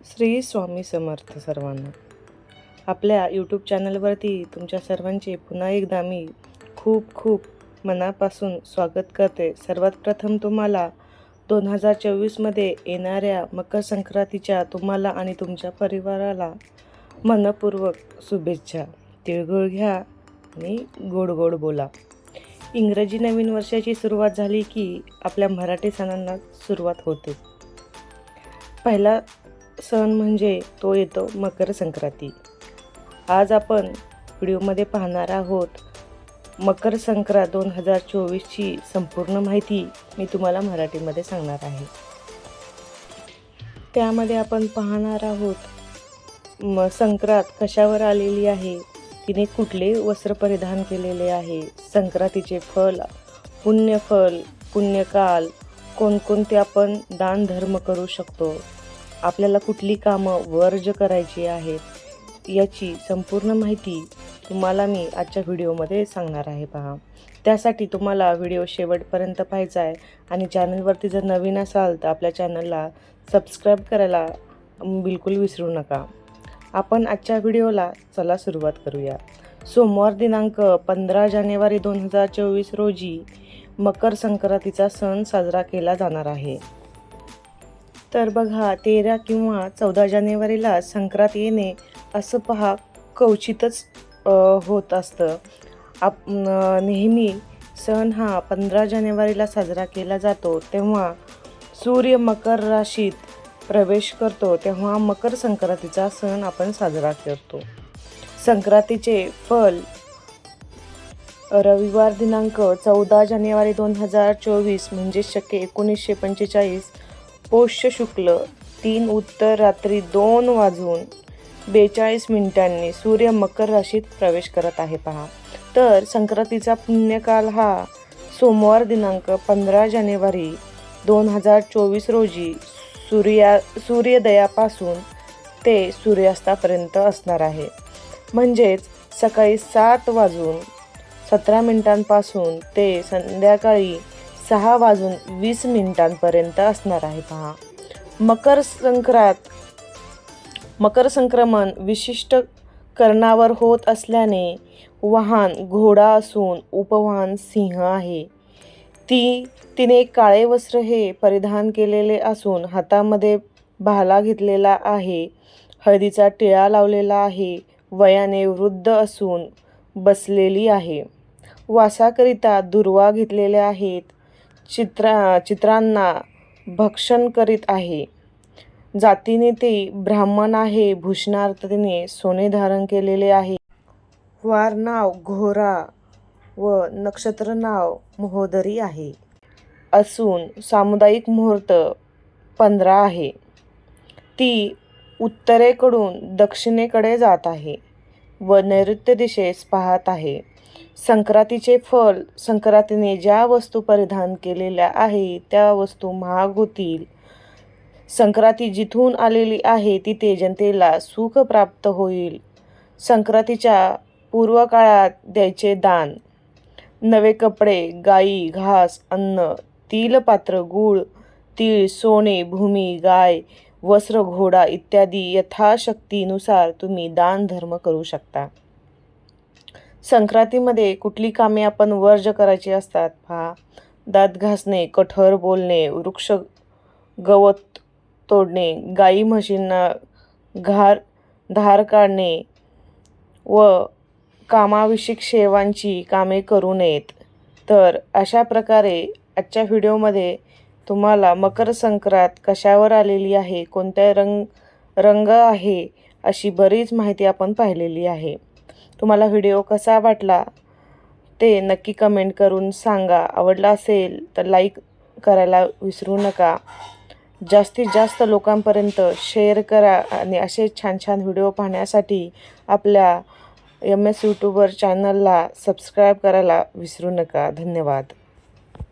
श्री स्वामी समर्थ सर्वांना. आपल्या यूट्यूब चॅनलवरती तुमच्या सर्वांचे पुन्हा एकदा मी खूप खूप मनापासून स्वागत करते. सर्वात प्रथम तुम्हाला 2024मध्ये येणाऱ्या मकर संक्रांतीच्या तुम्हाला आणि तुमच्या परिवाराला मनपूर्वक शुभेच्छा. तिळगुळ घ्या आणि गोड गोड बोला. इंग्रजी नवीन वर्षाची सुरुवात झाली की आपल्या मराठी सणांना सुरुवात होते. पहिला सण म्हणजे तो येतो मकर संक्रांती. आज आपण व्हिडिओमध्ये पाहणार आहोत मकर संक्रांत 2024ची संपूर्ण माहिती मी तुम्हाला मराठीमध्ये सांगणार आहे. त्यामध्ये आपण पाहणार आहोत संक्रांत कशावर आलेली आहे, तिने कुठले वस्त्र परिधान केलेले आहे, संक्रांतीचे फल, पुण्यफल, पुण्यकाल, कोणकोणते आपण दान धर्म करू शकतो, आपल्याला कुठली कामं वर्ज करायची आहेत, याची संपूर्ण माहिती तुम्हाला मी आजच्या व्हिडिओमध्ये सांगणार आहे. पहा, त्यासाठी तुम्हाला व्हिडिओ शेवटपर्यंत पाहायचा आहे आणि चॅनलवरती जर नवीन असाल तर आपल्या चॅनलला सबस्क्राईब करायला बिलकुल विसरू नका. आपण आजच्या व्हिडिओला चला सुरुवात करूया. सोमवार दिनांक 15 जानेवारी 2024 रोजी मकर संक्रांतीचा सण साजरा केला जाणार आहे. तर बघा, 13 किंवा 14 जानेवारीला संक्रांत येणे असं पहा क्वचितच होत असतं. नेहमी सण हा 15 जानेवारीला साजरा केला जातो. तेव्हा सूर्य मकर राशीत प्रवेश करतो, तेव्हा मकर संक्रांतीचा सण आपण साजरा करतो. संक्रांतीचे फल रविवार दिनांक 14 जानेवारी 2024 म्हणजे शके 1945 पौष शुक्ल 3 उत्तर रात्री 2 वाजून 42 मिनिटांनी सूर्य मकर राशीत प्रवेश करत आहे. पहा, तर संक्रांतीचा पुण्यकाल हा सोमवार दिनांक 15 जानेवारी 2024 रोजी सूर्योदयापासून ते सूर्यास्तापर्यंत असणार आहे. म्हणजेच सकाळी 7 वाजून 17 मिनिटांपासून ते संध्याकाळी 6 वाजून 20 मिनिटांपर्यंत असणार आहे. पहा, मकर संक्रमण विशिष्ट कर्णावर होत असल्याने वाहन घोडा असून उपवाहन सिंह आहे. तिने काळे वस्त्र हे परिधान केलेले असून हातामध्ये भाला घेतलेला आहे. हळदीचा टिळा लावलेला आहे. वयाने वृद्ध असून बसलेली आहे. वासाकरिता दुर्वा घेतलेले आहेत. चित्रांना भक्षण करीत आहे. जातीने ती ब्राह्मण आहे. भूषणार्थ तिने सोने धारण केलेले आहे. वार नाव घोरा व नक्षत्र नाव महोदरी आहे असून सामुदायिक मुहूर्त 15 आहे. ती उत्तरेकडून दक्षिणेकडे जात आहे व नैऋत्य दिशेस पाहत आहे. संक्रांतीचे फल, संक्रांतीने ज्या वस्तू परिधान केलेल्या आहे त्या वस्तू महाग होतील. संक्रांती जिथून आलेली आहे तिथे जनतेला सुख प्राप्त होईल. संक्रांतीच्या पूर्व काळात द्यायचे दान: नवे कपडे, गाई, घास, अन्न, तिल पात्र, गूळ, तीळ, सोने, भूमी, गाय, वस्त्र, घोडा इत्यादी यथाशक्तीनुसार तुम्ही दान धर्म करू शकता. संक्रांतीमध्ये कुठली कामे आपण वर्ज करायची असतात? पहा, दात घासणे, कठोर बोलणे, वृक्ष गवत तोडणे, गाई म्हशींना धार काढणे व कामाविषयक सेवांची कामे करू नयेत. तर अशा प्रकारे आजच्या व्हिडिओमध्ये तुम्हाला मकर संक्रांत कशावर आलेली आहे, कोणत्या रंग आहे, अशी बरीच माहिती आपण पाहिलेली आहे. तुम्हाला व्हिडिओ कसा वाटला ते नक्की कमेंट करून सांगा. आवडला असेल तर लाईक करायला विसरू नका. जास्तीत जास्त लोकांपर्यंत शेअर करा आणि असे छान छान व्हिडिओ पाहण्यासाठी आपल्या MS यूट्यूबर चॅनलला सबस्क्राईब करायला विसरू नका. धन्यवाद.